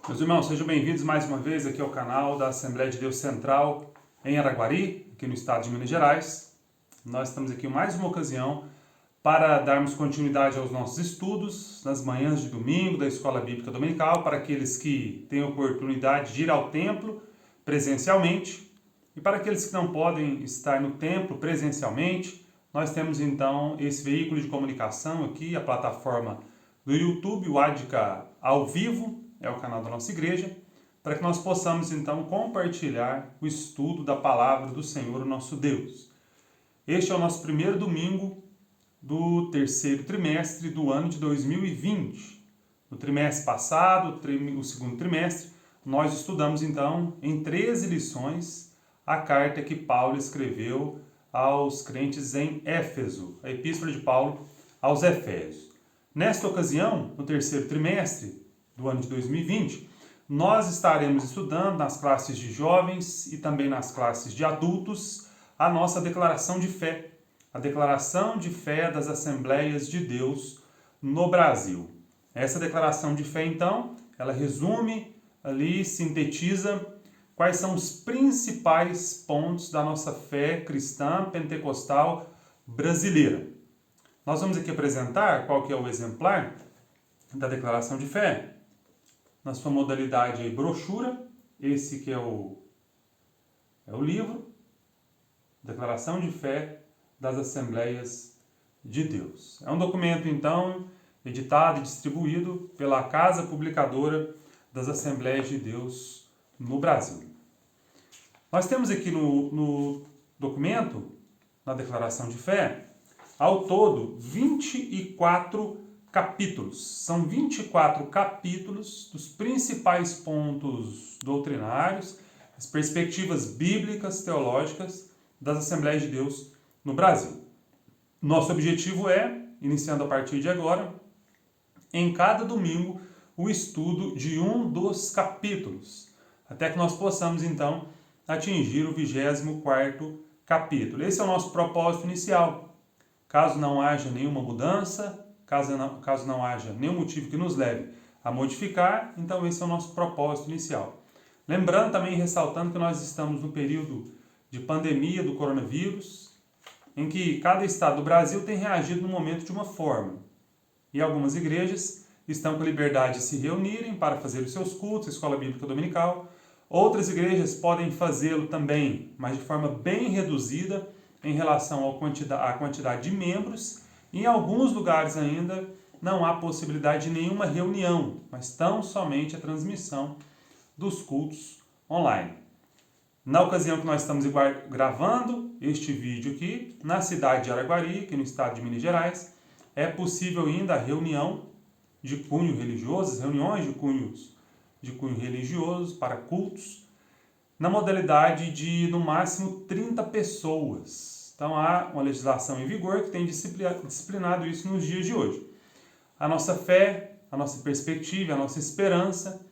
Meus irmãos, sejam bem-vindos mais uma vez aqui ao canal da Assembleia de Deus Central em Araguari, aqui no estado de Minas Gerais. Nós estamos aqui em mais uma ocasião para darmos continuidade aos nossos estudos nas manhãs de domingo da Escola Bíblica Dominical, para aqueles que têm oportunidade de ir ao templo presencialmente e para aqueles que não podem estar no templo presencialmente. Nós temos então esse veículo de comunicação aqui, a plataforma do YouTube, o Adca ao vivo, é o canal da nossa igreja, para que nós possamos então compartilhar o estudo da palavra do Senhor, nosso Deus. Este é o nosso primeiro domingo do terceiro trimestre do ano de 2020. No trimestre passado, o segundo trimestre, nós estudamos então em 13 lições a carta que Paulo escreveu aos crentes em Éfeso, a epístola de Paulo aos Efésios. Nesta ocasião, no terceiro trimestre do ano de 2020, nós estaremos estudando nas classes de jovens e também nas classes de adultos a nossa declaração de fé, a declaração de fé das Assembleias de Deus no Brasil. Essa declaração de fé, então, ela resume ali, sintetiza quais são os principais pontos da nossa fé cristã pentecostal brasileira. Nós vamos aqui apresentar qual que é o exemplar da declaração de fé, na sua modalidade brochura, esse que é o livro, Declaração de Fé das Assembleias de Deus. É um documento, então, editado e distribuído pela Casa Publicadora das Assembleias de Deus no Brasil. Nós temos aqui no documento, na Declaração de Fé, ao todo 24 capítulos. São 24 capítulos dos principais pontos doutrinários, as perspectivas bíblicas, teológicas das Assembleias de Deus no Brasil. Nosso objetivo é, iniciando a partir de agora, em cada domingo, o estudo de um dos capítulos, até que nós possamos, então, atingir o 24º capítulo. Esse é o nosso propósito inicial. Caso não haja nenhuma mudança, caso não haja nenhum motivo que nos leve a modificar, então esse é o nosso propósito inicial. Lembrando também, ressaltando que nós estamos no período de pandemia do coronavírus, em que cada estado do Brasil tem reagido no momento de uma forma. E algumas igrejas estão com a liberdade de se reunirem para fazer os seus cultos, a escola bíblica dominical. Outras igrejas podem fazê-lo também, mas de forma bem reduzida em relação à quantidade de membros. Em alguns lugares ainda não há possibilidade de nenhuma reunião, mas tão somente a transmissão dos cultos online. Na ocasião que nós estamos gravando este vídeo aqui, na cidade de Araguari, aqui no estado de Minas Gerais, é possível ainda a reunião de cunho religioso, as reuniões de cunho religioso para cultos, na modalidade de, no máximo, 30 pessoas. Então, há uma legislação em vigor que tem disciplinado isso nos dias de hoje. A nossa fé, a nossa perspectiva, a nossa esperança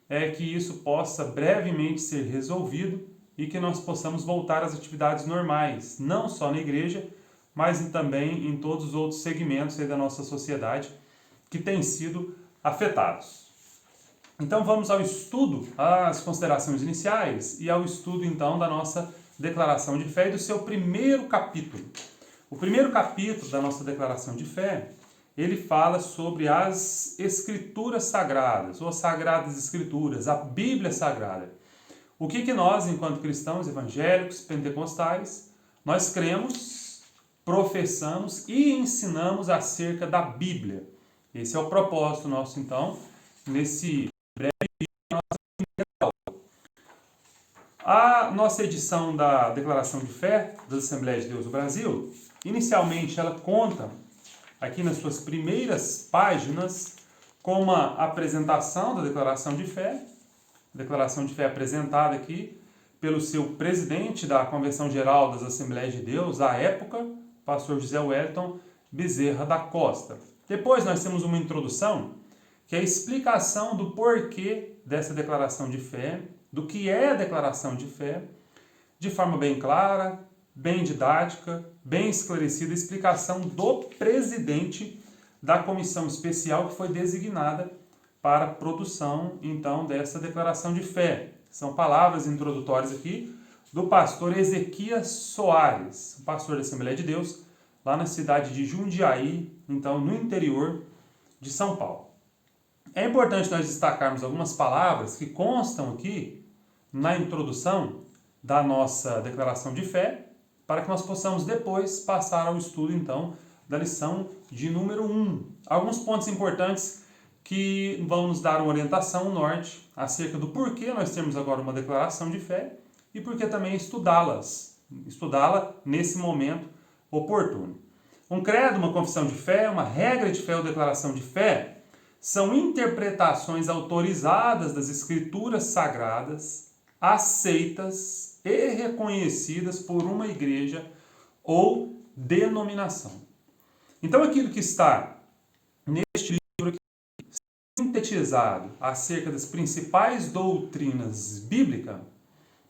é que isso possa brevemente ser resolvido e que nós possamos voltar às atividades normais, não só na igreja, mas também em todos os outros segmentos da nossa sociedade que têm sido afetados. Então vamos ao estudo, às considerações iniciais e ao estudo então da nossa declaração de fé e do seu primeiro capítulo. O primeiro capítulo da nossa declaração de fé, ele fala sobre as escrituras sagradas, ou as sagradas escrituras, a Bíblia Sagrada. O que nós, enquanto cristãos evangélicos, pentecostais, nós cremos, professamos e ensinamos acerca da Bíblia. Esse é o propósito nosso, então, nesse breve vídeo da nossa primeira aula. A nossa edição da Declaração de Fé das Assembleias de Deus do Brasil, inicialmente ela conta, aqui nas suas primeiras páginas, com uma apresentação da Declaração de Fé, declaração de fé apresentada aqui pelo seu presidente da Convenção Geral das Assembleias de Deus, à época, pastor José Wellington Bezerra da Costa. Depois nós temos uma introdução, que é a explicação do porquê dessa declaração de fé, do que é a declaração de fé, de forma bem clara, bem didática, bem esclarecida, explicação do presidente da comissão especial que foi designada para a produção, então, dessa declaração de fé. São palavras introdutórias aqui do pastor Ezequias Soares, pastor da Assembleia de Deus, lá na cidade de Jundiaí, então, no interior de São Paulo. É importante nós destacarmos algumas palavras que constam aqui na introdução da nossa declaração de fé, para que nós possamos depois passar ao estudo, então, da lição de número 1. Alguns pontos importantes que vão nos dar uma orientação, um norte, acerca do porquê nós temos agora uma declaração de fé e por que também estudá-la nesse momento oportuno. Um credo, uma confissão de fé, uma regra de fé ou declaração de fé são interpretações autorizadas das escrituras sagradas, aceitas e reconhecidas por uma igreja ou denominação. Então, aquilo que está neste livro aqui, sintetizado acerca das principais doutrinas bíblicas,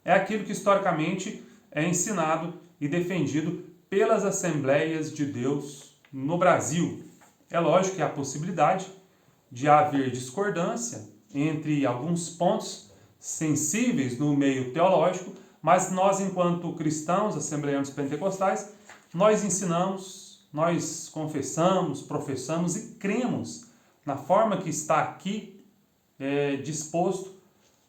é aquilo que historicamente é ensinado e defendido pelas Assembleias de Deus no Brasil. É lógico que há a possibilidade de haver discordância entre alguns pontos sensíveis no meio teológico, mas nós, enquanto cristãos, assembleianos pentecostais, nós ensinamos, nós confessamos, professamos e cremos na forma que está aqui disposto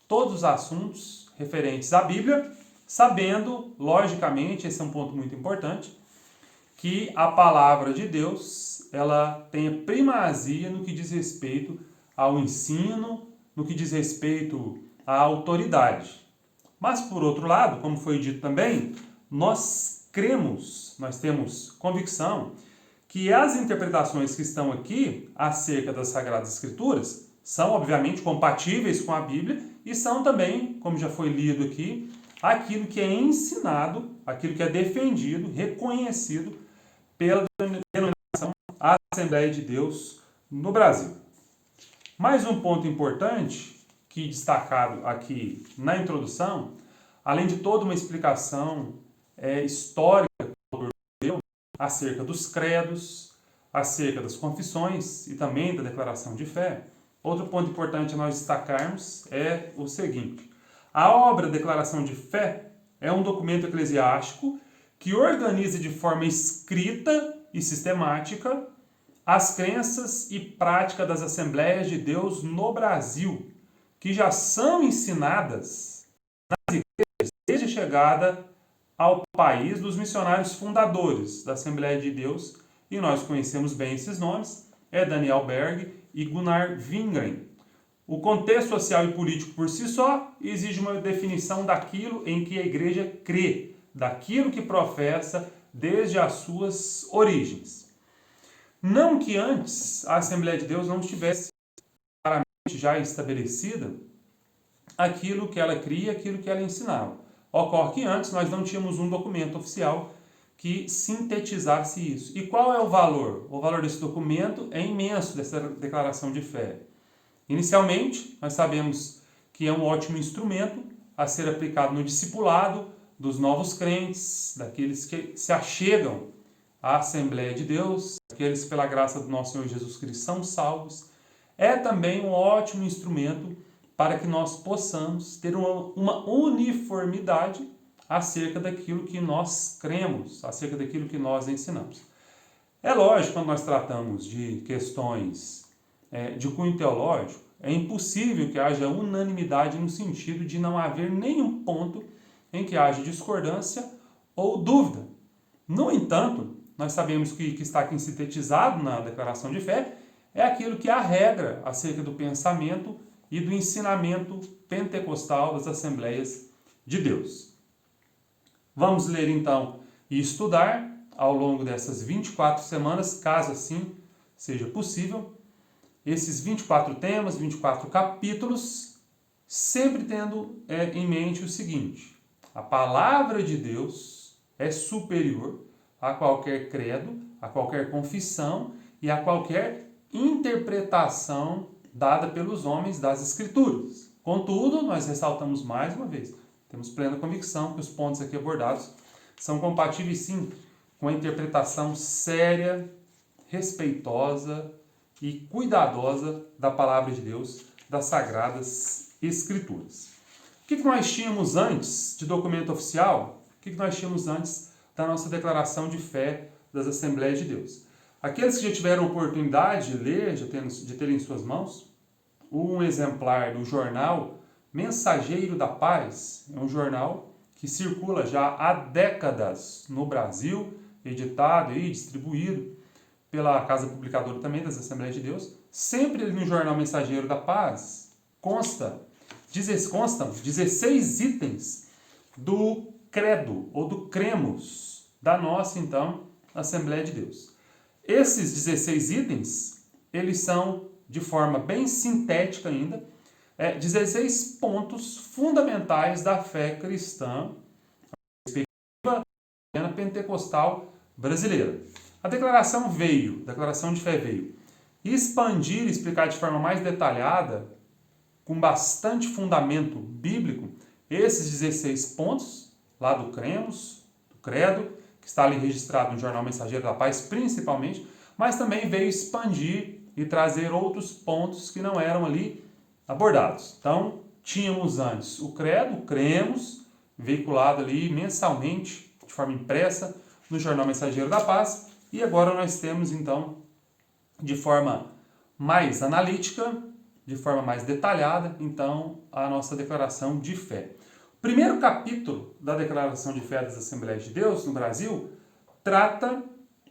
todos os assuntos referentes à Bíblia, sabendo, logicamente, esse é um ponto muito importante, que a palavra de Deus ela tenha primazia no que diz respeito ao ensino, no que diz respeito à autoridade. Mas, por outro lado, como foi dito também, nós cremos, nós temos convicção que as interpretações que estão aqui acerca das Sagradas Escrituras são, obviamente, compatíveis com a Bíblia e são também, como já foi lido aqui, aquilo que é ensinado, aquilo que é defendido, reconhecido pela denominação Assembleia de Deus no Brasil. Mais um ponto importante, que destacado aqui na introdução, além de toda uma explicação histórica que o autor deu acerca dos credos, acerca das confissões e também da declaração de fé, outro ponto importante a nós destacarmos é o seguinte: a obra Declaração de Fé é um documento eclesiástico que organiza de forma escrita e sistemática as crenças e prática das Assembleias de Deus no Brasil, que já são ensinadas nas igrejas desde a chegada ao país dos missionários fundadores da Assembleia de Deus, e nós conhecemos bem esses nomes, é Daniel Berg e Gunnar Wingren. O contexto social e político por si só exige uma definição daquilo em que a igreja crê, daquilo que professa desde as suas origens. Não que antes a Assembleia de Deus não estivesse claramente já estabelecida aquilo que ela cria, aquilo que ela ensinava. Ocorre que antes nós não tínhamos um documento oficial que sintetizasse isso. E qual é o valor? O valor desse documento é imenso, dessa declaração de fé. Inicialmente, nós sabemos que é um ótimo instrumento a ser aplicado no discipulado dos novos crentes, daqueles que se achegam à Assembleia de Deus, aqueles que pela graça do nosso Senhor Jesus Cristo são salvos. É também um ótimo instrumento para que nós possamos ter uma uniformidade acerca daquilo que nós cremos, acerca daquilo que nós ensinamos. É lógico, quando nós tratamos de questões de cunho teológico, é impossível que haja unanimidade no sentido de não haver nenhum ponto em que haja discordância ou dúvida. No entanto, nós sabemos que está aqui sintetizado na declaração de fé é aquilo que é a regra acerca do pensamento e do ensinamento pentecostal das Assembleias de Deus. Vamos ler então e estudar ao longo dessas 24 semanas, caso assim seja possível, esses 24 temas, 24 capítulos, sempre tendo em mente o seguinte: a palavra de Deus é superior a qualquer credo, a qualquer confissão e a qualquer interpretação dada pelos homens das Escrituras. Contudo, nós ressaltamos mais uma vez, temos plena convicção que os pontos aqui abordados são compatíveis sim com a interpretação séria, respeitosa e cuidadosa da palavra de Deus, das Sagradas Escrituras. O que nós tínhamos antes de documento oficial? O que nós tínhamos antes da nossa declaração de fé das Assembleias de Deus? Aqueles que já tiveram oportunidade de ler, de terem em suas mãos, um exemplar do jornal Mensageiro da Paz, é um jornal que circula já há décadas no Brasil, editado e distribuído pela Casa Publicadora também das Assembleias de Deus. Sempre no jornal Mensageiro da Paz constam 16 itens do credo ou do cremos da nossa, então, Assembleia de Deus. Esses 16 itens, eles são, de forma bem sintética ainda, 16 pontos fundamentais da fé cristã, na pentecostal brasileira. A declaração de fé veio expandir e explicar de forma mais detalhada, com bastante fundamento bíblico, esses 16 pontos, lá do cremos, do credo, que está ali registrado no Jornal Mensageiro da Paz, principalmente, mas também veio expandir e trazer outros pontos que não eram ali abordados. Então, tínhamos antes o credo, o cremos, veiculado ali mensalmente, de forma impressa, no Jornal Mensageiro da Paz, e agora nós temos, então, de forma mais analítica, de forma mais detalhada, então, a nossa declaração de fé. O primeiro capítulo da declaração de fé das Assembleias de Deus no Brasil trata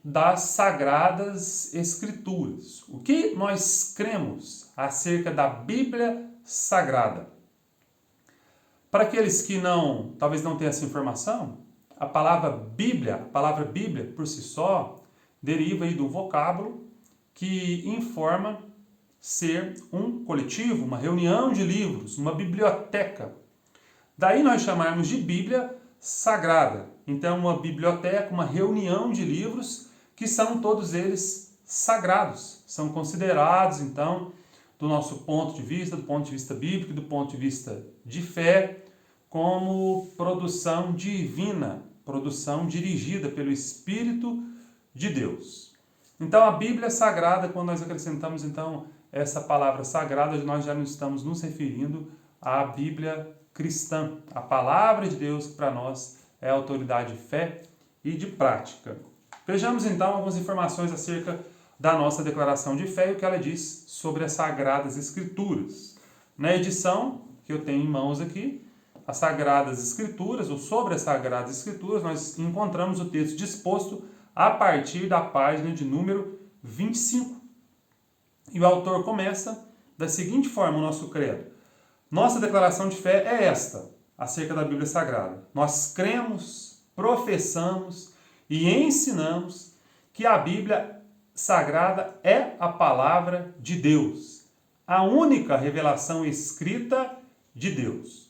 das Sagradas Escrituras. O que nós cremos acerca da Bíblia Sagrada? Para aqueles que talvez não tenham essa informação, a palavra Bíblia por si só, deriva aí do vocábulo que informa ser um coletivo, uma reunião de livros, uma biblioteca. Daí nós chamarmos de Bíblia Sagrada. Então, uma biblioteca, uma reunião de livros que são todos eles sagrados. São considerados, então, do nosso ponto de vista bíblico, do ponto de vista de fé, como produção divina, produção dirigida pelo Espírito de Deus. Então, a Bíblia Sagrada, quando nós acrescentamos, então, essa palavra sagrada, nós já não estamos nos referindo à Bíblia cristã, a palavra de Deus, que para nós é autoridade de fé e de prática. Vejamos então algumas informações acerca da nossa declaração de fé e o que ela diz sobre as Sagradas Escrituras. Na edição que eu tenho em mãos aqui, as Sagradas Escrituras, ou sobre as Sagradas Escrituras, nós encontramos o texto disposto a partir da página de número 25. E o autor começa da seguinte forma o nosso credo. Nossa declaração de fé é esta, acerca da Bíblia Sagrada. Nós cremos, professamos e ensinamos que a Bíblia Sagrada é a palavra de Deus, a única revelação escrita de Deus.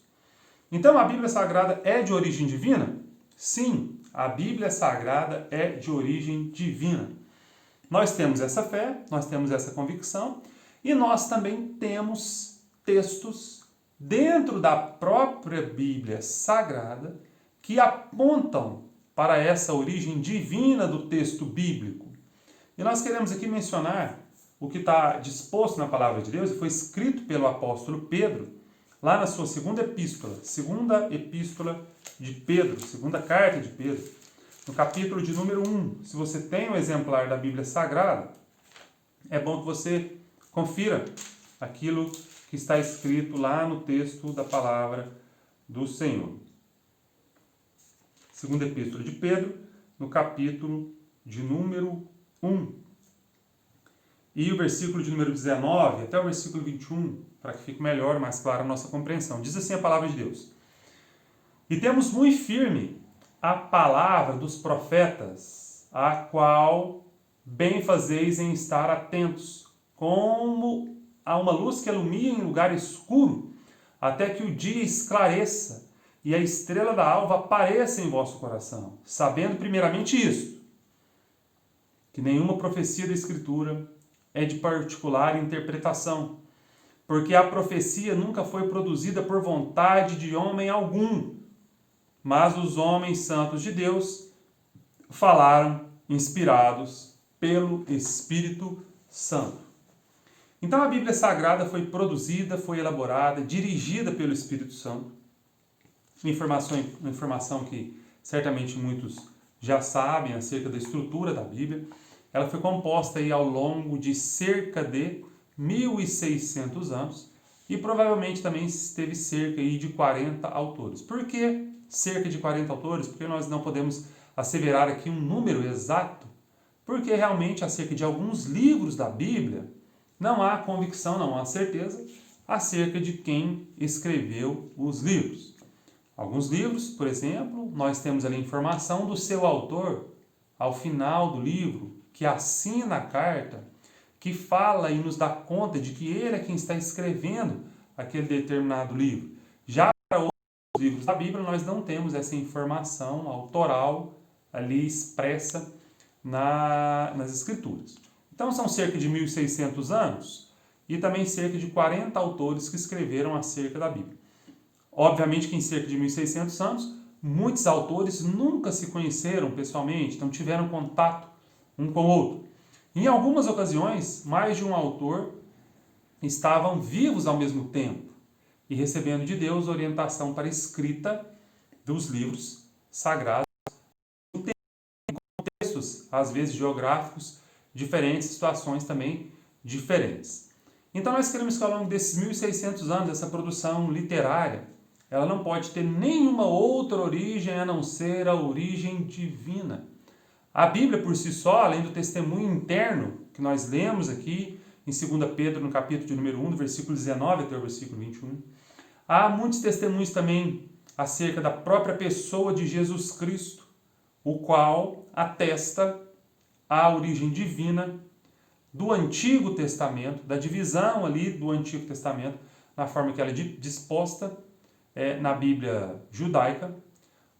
Então, a Bíblia Sagrada é de origem divina? Sim, a Bíblia Sagrada é de origem divina. Nós temos essa fé, nós temos essa convicção e nós também temos textos dentro da própria Bíblia Sagrada que apontam para essa origem divina do texto bíblico. E nós queremos aqui mencionar o que está disposto na palavra de Deus e foi escrito pelo apóstolo Pedro, lá na sua segunda epístola de Pedro, segunda carta de Pedro, no capítulo de número 1. Se você tem um exemplar da Bíblia Sagrada, é bom que você confira aquilo que está escrito lá no texto da palavra do Senhor. Segunda epístola de Pedro, no capítulo de número 1. E o versículo de número 19 até o versículo 21, para que fique melhor, mais clara a nossa compreensão. Diz assim a palavra de Deus. E temos muito firme a palavra dos profetas, a qual bem fazeis em estar atentos, como a uma luz que alumia em lugar escuro, até que o dia esclareça e a estrela da alva apareça em vosso coração, sabendo primeiramente isto, que nenhuma profecia da Escritura é de particular interpretação, porque a profecia nunca foi produzida por vontade de homem algum, mas os homens santos de Deus falaram inspirados pelo Espírito Santo. Então a Bíblia Sagrada foi produzida, foi elaborada, dirigida pelo Espírito Santo. Informação que certamente muitos já sabem acerca da estrutura da Bíblia. Ela foi composta aí ao longo de cerca de 1.600 anos e provavelmente também teve cerca aí de 40 autores. Por que cerca de 40 autores? Porque nós não podemos asseverar aqui um número exato, porque realmente acerca de alguns livros da Bíblia não há convicção, não há certeza acerca de quem escreveu os livros. Alguns livros, por exemplo, nós temos ali informação do seu autor ao final do livro, que assina a carta, que fala e nos dá conta de que ele é quem está escrevendo aquele determinado livro. Já para outros livros da Bíblia, nós não temos essa informação autoral ali expressa nas Escrituras. Então são cerca de 1.600 anos e também cerca de 40 autores que escreveram acerca da Bíblia. Obviamente que em cerca de 1.600 anos, muitos autores nunca se conheceram pessoalmente, não tiveram contato um com o outro. Em algumas ocasiões, mais de um autor estavam vivos ao mesmo tempo e recebendo de Deus orientação para a escrita dos livros sagrados, em contextos, às vezes geográficos, diferentes, situações também diferentes. Então nós queremos que ao longo desses 1.600 anos, essa produção literária, ela não pode ter nenhuma outra origem a não ser a origem divina. A Bíblia por si só, além do testemunho interno que nós lemos aqui em 2 Pedro, no capítulo de número 1, do versículo 19 até o versículo 21, há muitos testemunhos também acerca da própria pessoa de Jesus Cristo, o qual atesta a origem divina do Antigo Testamento, da divisão ali do Antigo Testamento, na forma que ela é disposta na Bíblia judaica.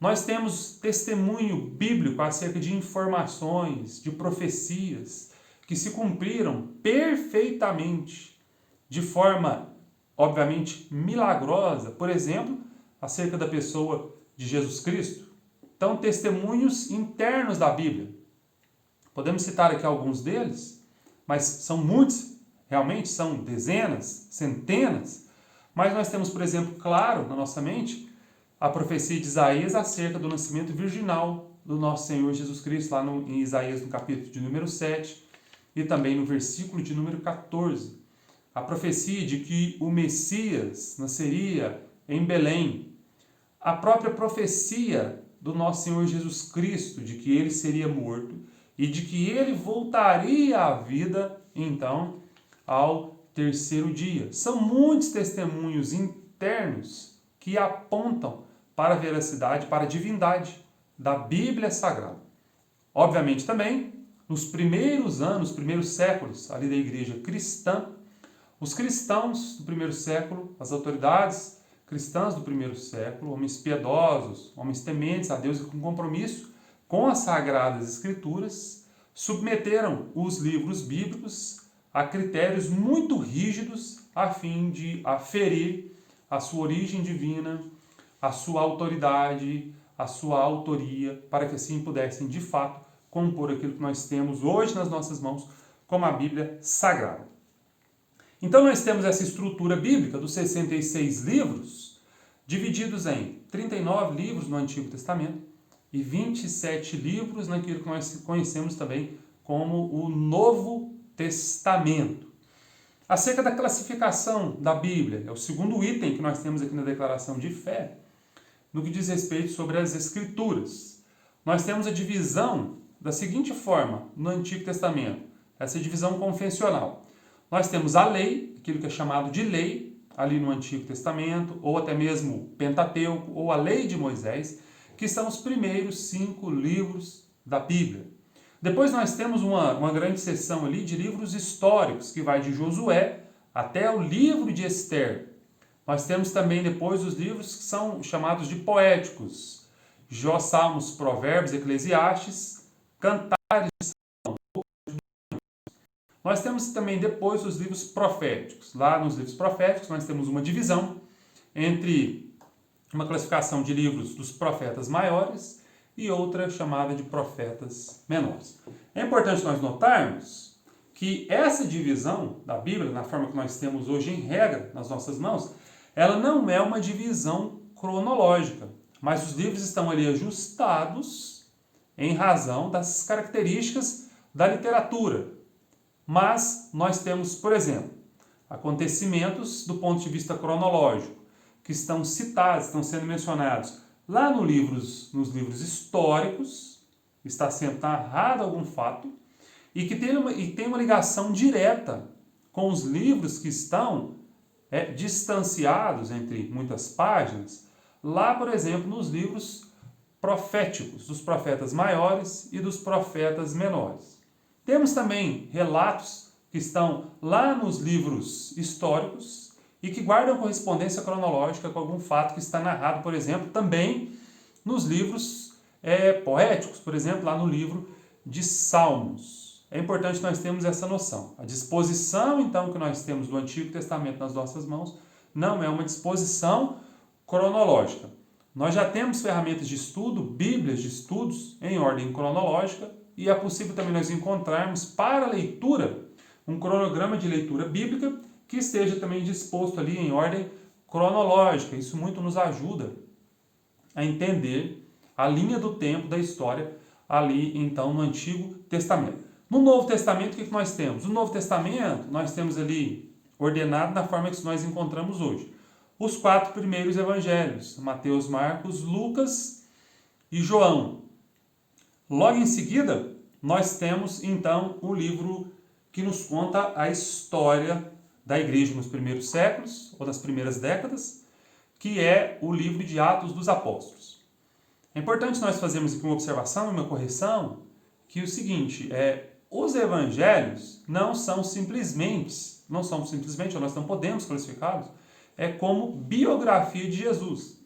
Nós temos testemunho bíblico acerca de informações, de profecias que se cumpriram perfeitamente, de forma, obviamente, milagrosa, por exemplo, acerca da pessoa de Jesus Cristo. Então, testemunhos internos da Bíblia. Podemos citar aqui alguns deles, mas são muitos, realmente são dezenas, centenas, mas nós temos, por exemplo, claro na nossa mente, a profecia de Isaías acerca do nascimento virginal do nosso Senhor Jesus Cristo, lá em Isaías, no capítulo de número 7, e também no versículo de número 14. A profecia de que o Messias nasceria em Belém. A própria profecia do nosso Senhor Jesus Cristo, de que ele seria morto e de que ele voltaria à vida, então, ao terceiro dia. São muitos testemunhos internos que apontam para a veracidade, para a divindade da Bíblia Sagrada. Obviamente também, nos primeiros anos, primeiros séculos ali da igreja cristã, os cristãos do primeiro século, as autoridades cristãs do primeiro século, homens piedosos, homens tementes a Deus e com compromisso com as Sagradas Escrituras, submeteram os livros bíblicos a critérios muito rígidos a fim de aferir a sua origem divina, a sua autoridade, a sua autoria, para que assim pudessem, de fato, compor aquilo que nós temos hoje nas nossas mãos, como a Bíblia Sagrada. Então nós temos essa estrutura bíblica dos 66 livros, divididos em 39 livros no Antigo Testamento e 27 livros naquilo que nós conhecemos também como o Novo Testamento. Acerca da classificação da Bíblia, é o segundo item que nós temos aqui na declaração de fé, no que diz respeito sobre as Escrituras. Nós temos a divisão da seguinte forma no Antigo Testamento, essa divisão confessional. Nós temos a lei, aquilo que é chamado de lei, ali no Antigo Testamento, ou até mesmo o Pentateuco, ou a lei de Moisés, que são os primeiros 5 livros da Bíblia. Depois nós temos uma grande seção ali de livros históricos, que vai de Josué até o livro de Esther. Nós temos também depois os livros que são chamados de poéticos, Jó, Salmos, Provérbios, Eclesiastes, Cantares de Salomão. Nós temos também depois os livros proféticos. Lá nos livros proféticos nós temos uma divisão entre uma classificação de livros dos profetas maiores e outra chamada de profetas menores. É importante nós notarmos que essa divisão da Bíblia, na forma que nós temos hoje em regra nas nossas mãos, ela não é uma divisão cronológica, mas os livros estão ali ajustados em razão das características da literatura. Mas nós temos, por exemplo, acontecimentos do ponto de vista cronológico, que estão citados, estão sendo mencionados lá nos livros históricos, está sendo narrado algum fato, e que tem uma ligação direta com os livros que estão distanciados entre muitas páginas, lá, por exemplo, nos livros proféticos, dos profetas maiores e dos profetas menores. Temos também relatos que estão lá nos livros históricos e que guardam correspondência cronológica com algum fato que está narrado, por exemplo, também nos livros poéticos, por exemplo, lá no livro de Salmos. É importante nós termos essa noção. A disposição, então, que nós temos do Antigo Testamento nas nossas mãos não é uma disposição cronológica. Nós já temos ferramentas de estudo, bíblias de estudos em ordem cronológica, e é possível também nós encontrarmos para a leitura um cronograma de leitura bíblica que esteja também disposto ali em ordem cronológica. Isso muito nos ajuda a entender a linha do tempo da história ali, então, no Antigo Testamento. No Novo Testamento, o que nós temos? No Novo Testamento, nós temos ali ordenado da forma que nós encontramos hoje. Os 4 primeiros evangelhos, Mateus, Marcos, Lucas e João. Logo em seguida, nós temos, então, o livro que nos conta a história da igreja nos primeiros séculos, ou das primeiras décadas, que é o livro de Atos dos Apóstolos. É importante nós fazermos aqui uma observação e uma correção, que é o seguinte, os evangelhos não são simplesmente, ou nós não podemos classificá-los, como biografia de Jesus.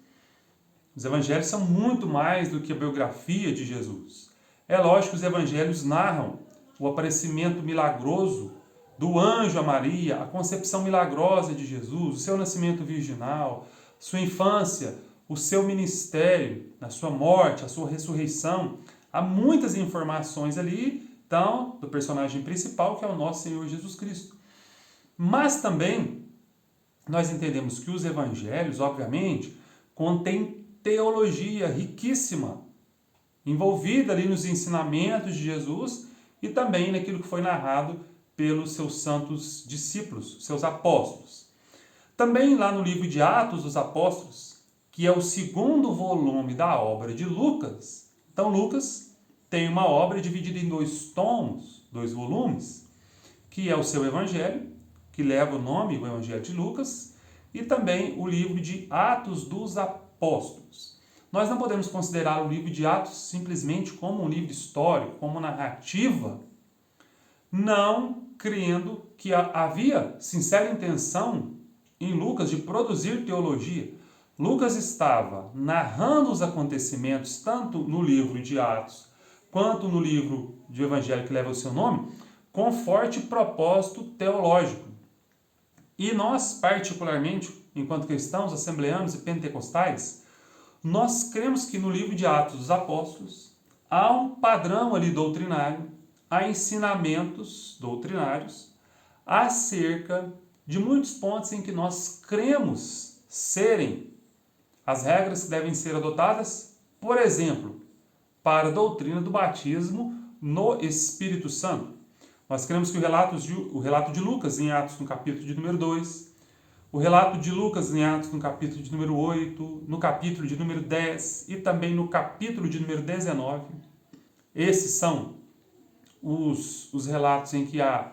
Os evangelhos são muito mais do que a biografia de Jesus. É lógico que os evangelhos narram o aparecimento milagroso do anjo a Maria, a concepção milagrosa de Jesus, o seu nascimento virginal, sua infância, o seu ministério, a sua morte, a sua ressurreição. Há muitas informações ali, então, do personagem principal, que é o nosso Senhor Jesus Cristo. Mas também nós entendemos que os evangelhos, obviamente, contêm teologia riquíssima, envolvida ali nos ensinamentos de Jesus e também naquilo que foi narrado pelos seus santos discípulos, seus apóstolos. Também lá no livro de Atos dos Apóstolos, que é o segundo volume da obra de Lucas. Então, Lucas tem uma obra dividida em 2 tomos, 2 volumes, que é o seu evangelho, que leva o nome, o Evangelho de Lucas, e também o livro de Atos dos Apóstolos. Nós não podemos considerar o livro de Atos simplesmente como um livro histórico, como narrativa, não crendo que havia sincera intenção em Lucas de produzir teologia. Lucas estava narrando os acontecimentos, tanto no livro de Atos, quanto no livro de Evangelho que leva o seu nome, com forte propósito teológico. E nós, particularmente, enquanto cristãos, assembleanos e pentecostais, nós cremos que no livro de Atos dos Apóstolos há um padrão ali doutrinário, há ensinamentos doutrinários acerca de muitos pontos em que nós cremos serem as regras que devem ser adotadas, por exemplo, para a doutrina do batismo no Espírito Santo. Nós cremos que o relato de Lucas em Atos no capítulo de número 2, o relato de Lucas em Atos no capítulo de número 8, no capítulo de número 10 e também no capítulo de número 19. Esses são os relatos em que há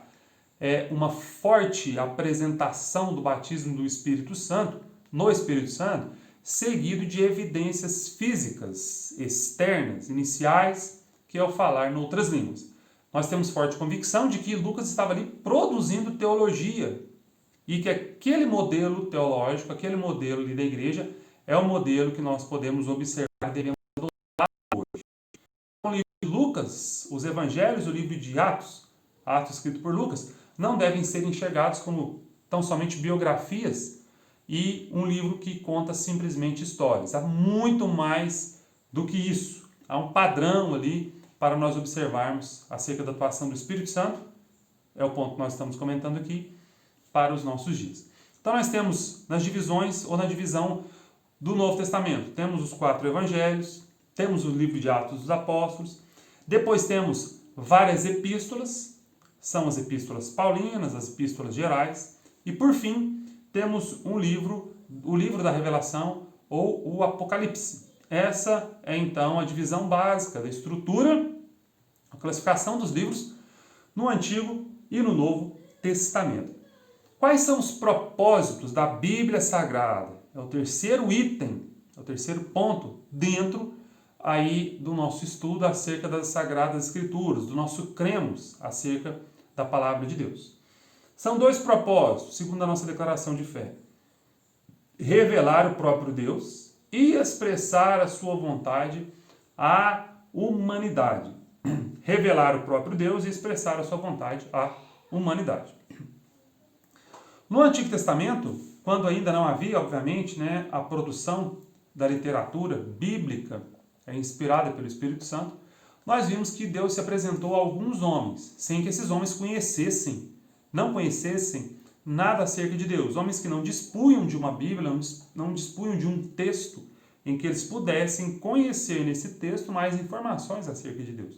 uma forte apresentação do batismo do Espírito Santo, no Espírito Santo, seguido de evidências físicas, externas, iniciais, que é o falar em outras línguas. Nós temos forte convicção de que Lucas estava ali produzindo teologia, e que aquele modelo teológico, aquele modelo ali da igreja, é o modelo que nós podemos observar e devemos adotar hoje. O livro de Lucas, os evangelhos, o livro de Atos escrito por Lucas, não devem ser enxergados como tão somente biografias e um livro que conta simplesmente histórias. Há muito mais do que isso. Há um padrão ali para nós observarmos acerca da atuação do Espírito Santo é o ponto que nós estamos comentando aqui para os nossos dias. Então nós temos nas divisões ou na divisão do Novo Testamento, temos os 4 evangelhos, temos o livro de Atos dos Apóstolos, depois temos várias epístolas, são as epístolas paulinas, as epístolas gerais, e por fim temos um livro, o livro da Revelação ou o Apocalipse. Essa é então a divisão básica da estrutura, a classificação dos livros no Antigo e no Novo Testamento. Quais são os propósitos da Bíblia Sagrada? É o terceiro item, é o terceiro ponto dentro aí do nosso estudo acerca das Sagradas Escrituras, do nosso cremos acerca da Palavra de Deus. São 2 propósitos, segundo a nossa declaração de fé. Revelar o próprio Deus e expressar a sua vontade à humanidade. Revelar o próprio Deus e expressar a sua vontade à humanidade. No Antigo Testamento, quando ainda não havia, obviamente, a produção da literatura bíblica inspirada pelo Espírito Santo, nós vimos que Deus se apresentou a alguns homens, sem que esses homens não conhecessem nada acerca de Deus. Homens que não dispunham de uma Bíblia, não dispunham de um texto em que eles pudessem conhecer nesse texto mais informações acerca de Deus.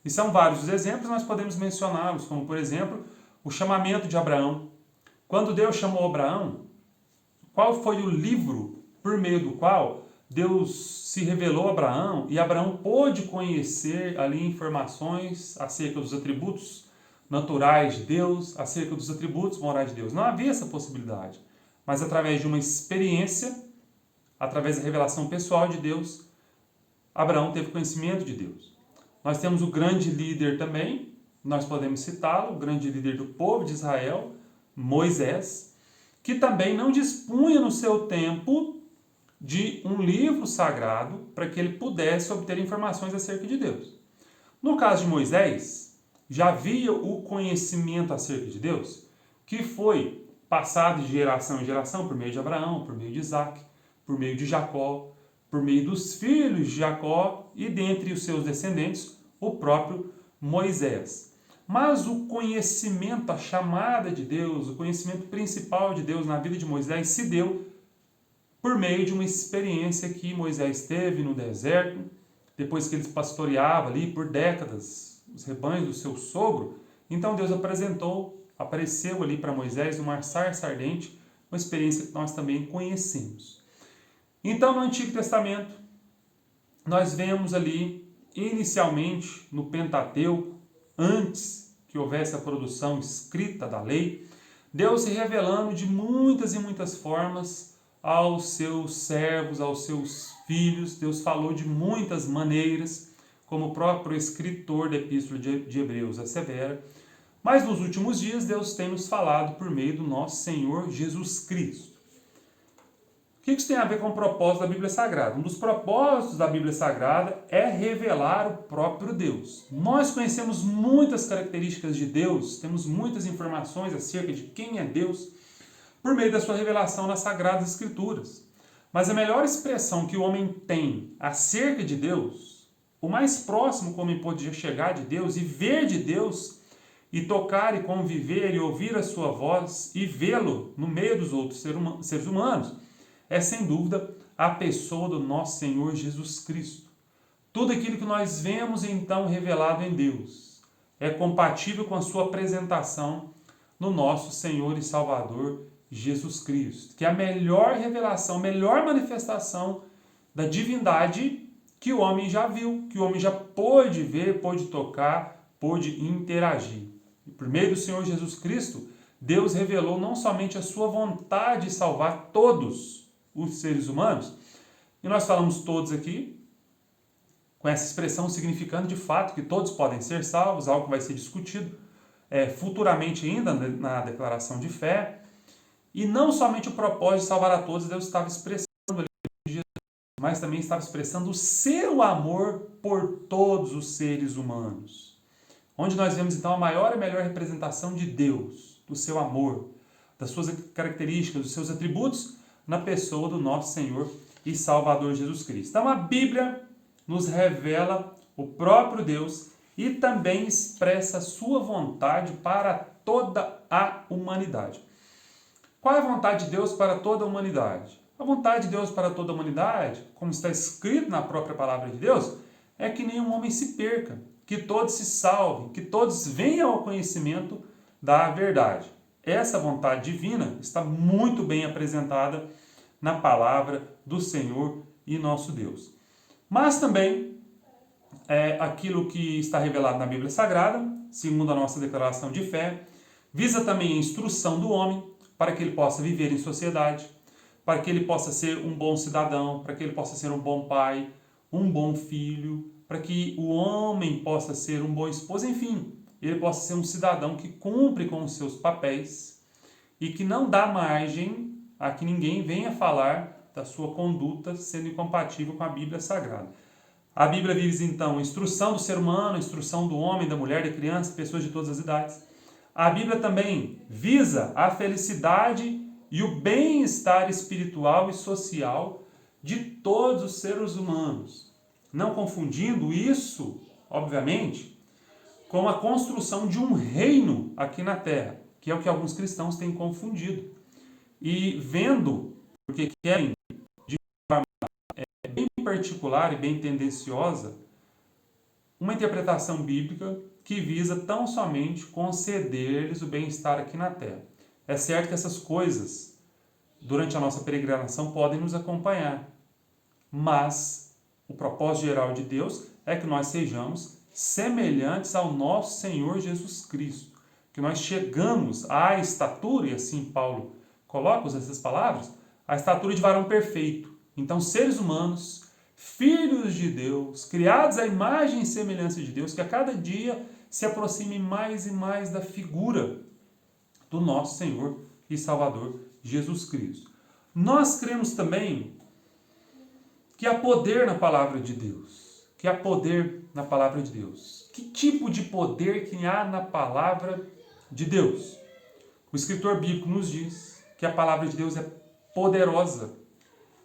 E são vários os exemplos, nós podemos mencioná-los, como por exemplo, o chamamento de Abraão. Quando Deus chamou Abraão, qual foi o livro por meio do qual Deus se revelou a Abraão e Abraão pôde conhecer ali informações acerca dos atributos naturais de Deus, acerca dos atributos morais de Deus? Não havia essa possibilidade, mas através de uma experiência, através da revelação pessoal de Deus, Abraão teve conhecimento de Deus. Nós temos o grande líder também, nós podemos citá-lo, o grande líder do povo de Israel, Moisés, que também não dispunha no seu tempo de um livro sagrado para que ele pudesse obter informações acerca de Deus. No caso de Moisés, já havia o conhecimento acerca de Deus, que foi passado de geração em geração por meio de Abraão, por meio de Isaac, por meio de Jacó, por meio dos filhos de Jacó e dentre os seus descendentes, o próprio Moisés. Mas o conhecimento, a chamada de Deus, o conhecimento principal de Deus na vida de Moisés se deu por meio de uma experiência que Moisés teve no deserto, depois que ele pastoreava ali por décadas os rebanhos do seu sogro. Então Deus apareceu ali para Moisés numa sarça ardente, uma experiência que nós também conhecemos. Então no Antigo Testamento, nós vemos ali, inicialmente no Pentateuco, antes que houvesse a produção escrita da lei, Deus se revelando de muitas e muitas formas aos seus servos, aos seus filhos. Deus falou de muitas maneiras, como o próprio escritor da Epístola de Hebreus assevera. Mas nos últimos dias, Deus tem nos falado por meio do nosso Senhor Jesus Cristo. O que isso tem a ver com o propósito da Bíblia Sagrada? Um dos propósitos da Bíblia Sagrada é revelar o próprio Deus. Nós conhecemos muitas características de Deus, temos muitas informações acerca de quem é Deus, por meio da sua revelação nas Sagradas Escrituras. Mas a melhor expressão que o homem tem acerca de Deus, o mais próximo que o homem podia chegar de Deus e ver de Deus, e tocar e conviver e ouvir a sua voz e vê-lo no meio dos outros seres humanos, é sem dúvida a pessoa do nosso Senhor Jesus Cristo. Tudo aquilo que nós vemos então revelado em Deus é compatível com a sua apresentação no nosso Senhor e Salvador Jesus Cristo, que é a melhor revelação, a melhor manifestação da divindade que o homem já viu, que o homem já pôde ver, pôde tocar, pôde interagir. E por meio do Senhor Jesus Cristo, Deus revelou não somente a sua vontade de salvar todos os seres humanos, e nós falamos todos aqui, com essa expressão significando de fato que todos podem ser salvos, algo que vai ser discutido futuramente ainda na declaração de fé. E não somente o propósito de salvar a todos, Deus estava expressando ali em Jesus, mas também estava expressando o seu amor por todos os seres humanos. Onde nós vemos então a maior e melhor representação de Deus, do seu amor, das suas características, dos seus atributos, na pessoa do nosso Senhor e Salvador Jesus Cristo. Então a Bíblia nos revela o próprio Deus e também expressa a sua vontade para toda a humanidade. Qual é a vontade de Deus para toda a humanidade? A vontade de Deus para toda a humanidade, como está escrito na própria palavra de Deus, é que nenhum homem se perca, que todos se salvem, que todos venham ao conhecimento da verdade. Essa vontade divina está muito bem apresentada na palavra do Senhor e nosso Deus. Mas também aquilo que está revelado na Bíblia Sagrada, segundo a nossa declaração de fé, visa também a instrução do homem para que ele possa viver em sociedade, para que ele possa ser um bom cidadão, para que ele possa ser um bom pai, um bom filho, para que o homem possa ser um bom esposo, enfim, ele possa ser um cidadão que cumpre com os seus papéis e que não dá margem a que ninguém venha falar da sua conduta sendo incompatível com a Bíblia Sagrada. A Bíblia visa, então, a instrução do ser humano, a instrução do homem, da mulher, da criança, pessoas de todas as idades. A Bíblia também visa a felicidade e o bem-estar espiritual e social de todos os seres humanos. Não confundindo isso, obviamente, com a construção de um reino aqui na Terra, que é o que alguns cristãos têm confundido. E vendo, porque querem, de forma bem particular e bem tendenciosa, uma interpretação bíblica que visa tão somente conceder-lhes o bem-estar aqui na Terra. É certo que essas coisas, durante a nossa peregrinação, podem nos acompanhar, mas o propósito geral de Deus é que nós sejamos semelhantes ao nosso Senhor Jesus Cristo, que nós chegamos à estatura, e assim Paulo coloca essas palavras, a estatura de varão perfeito. Então, seres humanos, filhos de Deus, criados à imagem e semelhança de Deus, que a cada dia se aproximem mais e mais da figura do nosso Senhor e Salvador Jesus Cristo. Nós cremos também que há poder na palavra de Deus. Que há poder na palavra de Deus. Que tipo de poder que há na palavra de Deus? O escritor bíblico nos diz que a palavra de Deus é poderosa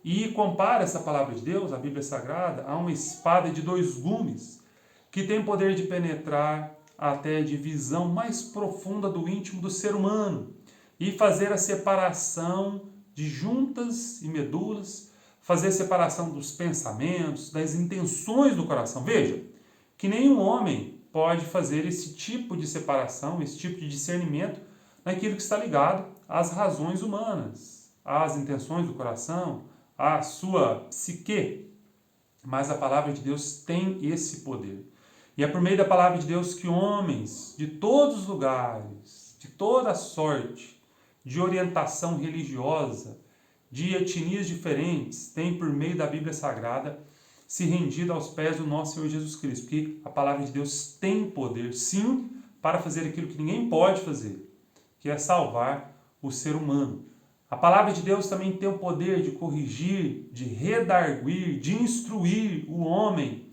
e compara essa palavra de Deus, a Bíblia Sagrada, a uma espada de 2 gumes que tem poder de penetrar até a divisão mais profunda do íntimo do ser humano e fazer a separação de juntas e medulas, fazer a separação dos pensamentos, das intenções do coração. Veja, que nenhum homem pode fazer esse tipo de separação, esse tipo de discernimento naquilo que está ligado às razões humanas, às intenções do coração, à sua psique. Mas a palavra de Deus tem esse poder. E é por meio da palavra de Deus que homens de todos os lugares, de toda sorte, de orientação religiosa, de etnias diferentes, têm por meio da Bíblia Sagrada se rendido aos pés do nosso Senhor Jesus Cristo. Porque a palavra de Deus tem poder, sim, para fazer aquilo que ninguém pode fazer, que é salvar o ser humano. A palavra de Deus também tem o poder de corrigir, de redarguir, de instruir o homem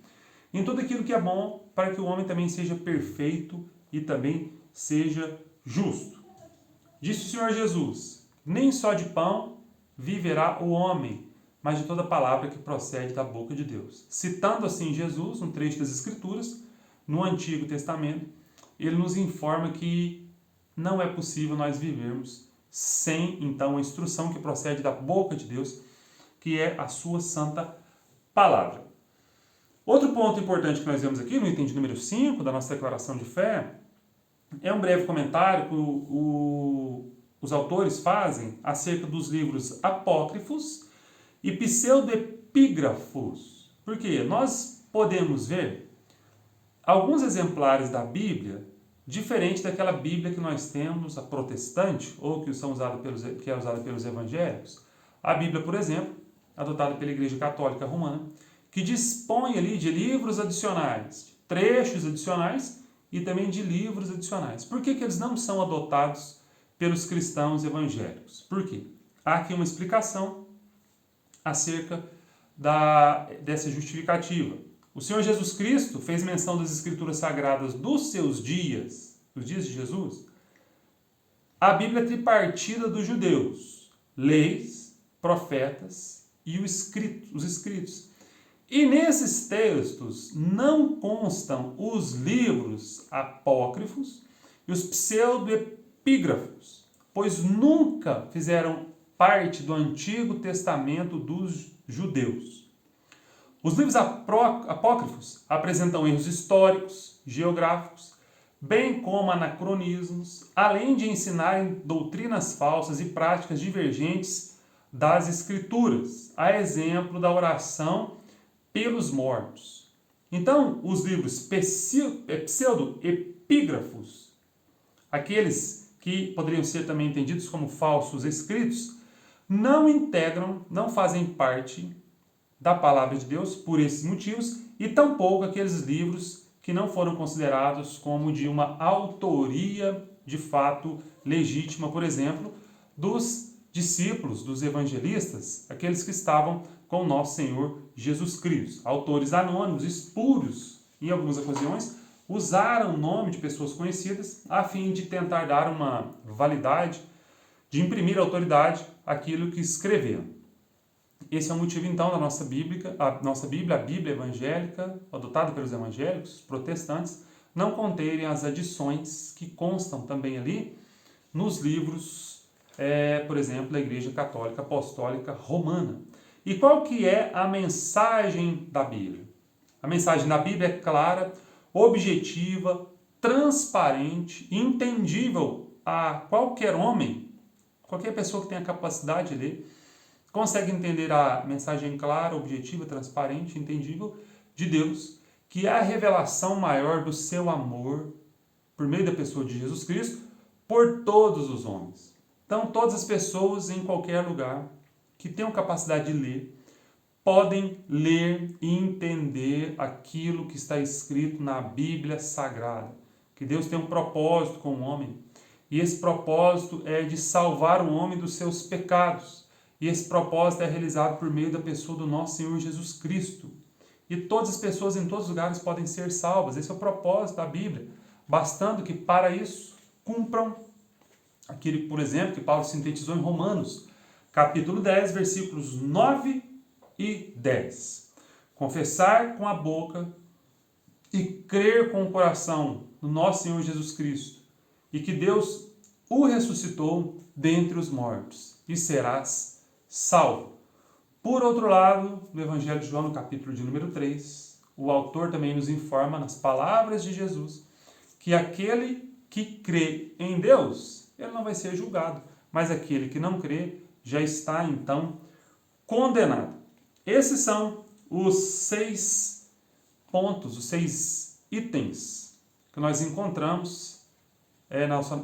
em tudo aquilo que é bom, para que o homem também seja perfeito e também seja justo. Disse o Senhor Jesus: nem só de pão viverá o homem, mas de toda palavra que procede da boca de Deus. Citando assim Jesus, um trecho das Escrituras, no Antigo Testamento, ele nos informa que não é possível nós vivermos sem, então, a instrução que procede da boca de Deus, que é a sua santa palavra. Outro ponto importante que nós vemos aqui, no item de número 5 da nossa declaração de fé, é um breve comentário que os autores fazem acerca dos livros apócrifos e pseudoepígrafos. Porque nós podemos ver alguns exemplares da Bíblia diferente daquela Bíblia que nós temos, a protestante, ou que é usada pelos evangélicos. A Bíblia, por exemplo, adotada pela Igreja Católica Romana, que dispõe ali de livros adicionais, de trechos adicionais e também de livros adicionais. Por que eles não são adotados pelos cristãos evangélicos? Por quê? Há aqui uma explicação acerca dessa justificativa. O Senhor Jesus Cristo fez menção das Escrituras Sagradas dos seus dias, dos dias de Jesus. A Bíblia é tripartida dos judeus: leis, profetas e os escritos. E nesses textos não constam os livros apócrifos e os pseudoepígrafos, pois nunca fizeram parte do Antigo Testamento dos judeus. Os livros apócrifos apresentam erros históricos, geográficos, bem como anacronismos, além de ensinarem doutrinas falsas e práticas divergentes das Escrituras, a exemplo da oração pelos mortos. Então, os livros pseudo-epígrafos, aqueles que poderiam ser também entendidos como falsos escritos, não integram, não fazem parte da palavra de Deus por esses motivos, e tampouco aqueles livros que não foram considerados como de uma autoria de fato legítima, por exemplo, dos discípulos, dos evangelistas, aqueles que estavam com o nosso Senhor Jesus Cristo. Autores anônimos, espúrios, em algumas ocasiões, usaram o nome de pessoas conhecidas a fim de tentar dar uma validade, de imprimir autoridade àquilo que escreveram. Esse é o motivo, então, da nossa Bíblia, a Bíblia evangélica, adotada pelos evangélicos, protestantes, não conterem as adições que constam também ali nos livros, por exemplo, da Igreja Católica Apostólica Romana. E qual que é a mensagem da Bíblia? A mensagem da Bíblia é clara, objetiva, transparente, entendível a qualquer homem, qualquer pessoa que tenha capacidade de ler, consegue entender a mensagem clara, objetiva, transparente, entendível de Deus, que é a revelação maior do seu amor, por meio da pessoa de Jesus Cristo, por todos os homens. Então, todas as pessoas em qualquer lugar que tenham capacidade de ler, podem ler e entender aquilo que está escrito na Bíblia Sagrada. Que Deus tem um propósito com o homem, e esse propósito é de salvar o homem dos seus pecados. E esse propósito é realizado por meio da pessoa do nosso Senhor Jesus Cristo. E todas as pessoas em todos os lugares podem ser salvas. Esse é o propósito da Bíblia. Bastando que para isso cumpram aquilo, por exemplo, que Paulo sintetizou em Romanos, capítulo 10, versículos 9 e 10. Confessar com a boca e crer com o coração no nosso Senhor Jesus Cristo e que Deus o ressuscitou dentre os mortos e serás salvo. Por outro lado, no Evangelho de João, no capítulo de número 3, o autor também nos informa, nas palavras de Jesus, que aquele que crê em Deus, ele não vai ser julgado, mas aquele que não crê já está, então, condenado. Esses são os 6 pontos, os 6 itens que nós encontramos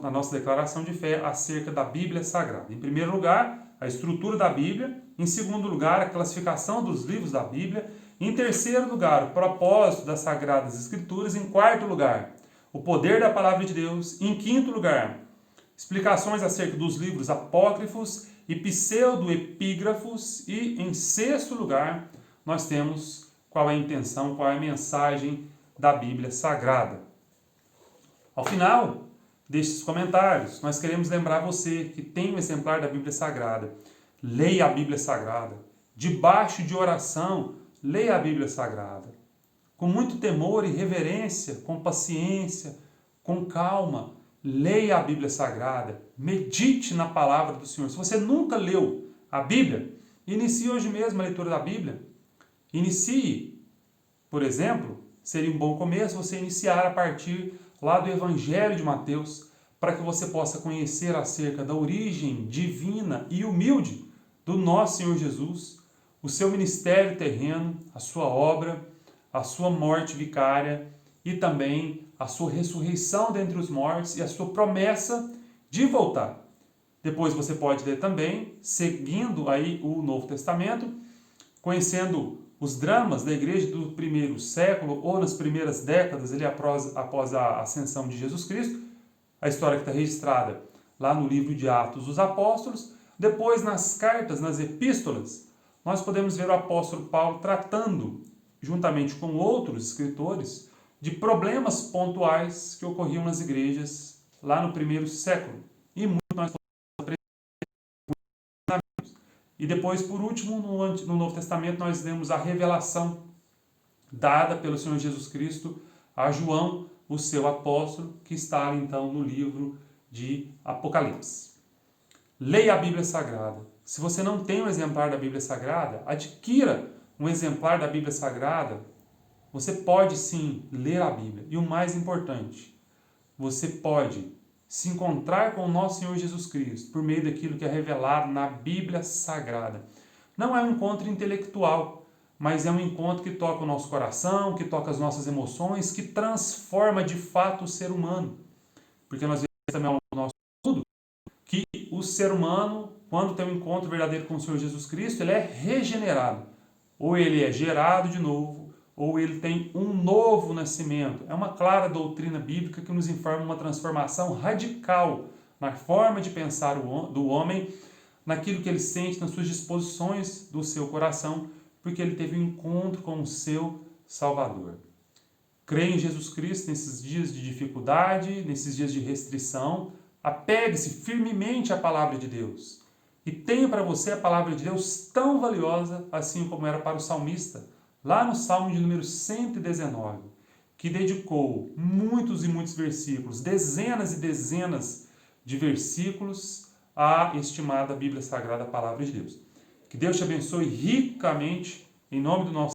na nossa declaração de fé acerca da Bíblia Sagrada. Em primeiro lugar, a estrutura da Bíblia. Em segundo lugar, a classificação dos livros da Bíblia. Em terceiro lugar, o propósito das Sagradas Escrituras. Em quarto lugar, o poder da Palavra de Deus. Em quinto lugar, explicações acerca dos livros apócrifos e pseudoepígrafos. E em sexto lugar, nós temos qual é a intenção, qual é a mensagem da Bíblia Sagrada. Ao final destes comentários, nós queremos lembrar você que tem um exemplar da Bíblia Sagrada. Leia a Bíblia Sagrada. Debaixo de oração, leia a Bíblia Sagrada. Com muito temor e reverência, com paciência, com calma, leia a Bíblia Sagrada. Medite na palavra do Senhor. Se você nunca leu a Bíblia, inicie hoje mesmo a leitura da Bíblia. Inicie, por exemplo, seria um bom começo você iniciar a partir lá do Evangelho de Mateus, para que você possa conhecer acerca da origem divina e humilde do nosso Senhor Jesus, o seu ministério terreno, a sua obra, a sua morte vicária e também a sua ressurreição dentre os mortos e a sua promessa de voltar. Depois você pode ler também, seguindo aí o Novo Testamento, conhecendo os dramas da igreja do primeiro século ou nas primeiras décadas, ali após a ascensão de Jesus Cristo, a história que está registrada lá no livro de Atos dos Apóstolos. Depois, nas cartas, nas epístolas, nós podemos ver o apóstolo Paulo tratando, juntamente com outros escritores, de problemas pontuais que ocorriam nas igrejas lá no primeiro século. E muito nós podemos aprender. E depois, por último, no Novo Testamento, nós vemos a revelação dada pelo Senhor Jesus Cristo a João, o seu apóstolo, que está então no livro de Apocalipse. Leia a Bíblia Sagrada. Se você não tem um exemplar da Bíblia Sagrada, adquira um exemplar da Bíblia Sagrada. Você pode sim ler a Bíblia. E o mais importante, você pode se encontrar com o nosso Senhor Jesus Cristo por meio daquilo que é revelado na Bíblia Sagrada. Não é um encontro intelectual, mas é um encontro que toca o nosso coração, que toca as nossas emoções, que transforma de fato o ser humano. Porque nós vemos também ao longo do nosso estudo que o ser humano, quando tem um encontro verdadeiro com o Senhor Jesus Cristo, ele é regenerado. Ou ele é gerado de novo, ou ele tem um novo nascimento. É uma clara doutrina bíblica que nos informa uma transformação radical na forma de pensar do homem, naquilo que ele sente, nas suas disposições do seu coração, porque ele teve um encontro com o seu Salvador. Creia em Jesus Cristo nesses dias de dificuldade, nesses dias de restrição. Apegue-se firmemente à palavra de Deus. E tenha para você a palavra de Deus tão valiosa, assim como era para o salmista, lá no Salmo de número 119, que dedicou muitos e muitos versículos, dezenas e dezenas de versículos à estimada Bíblia Sagrada, a palavra de Deus. Que Deus te abençoe ricamente, em nome do nosso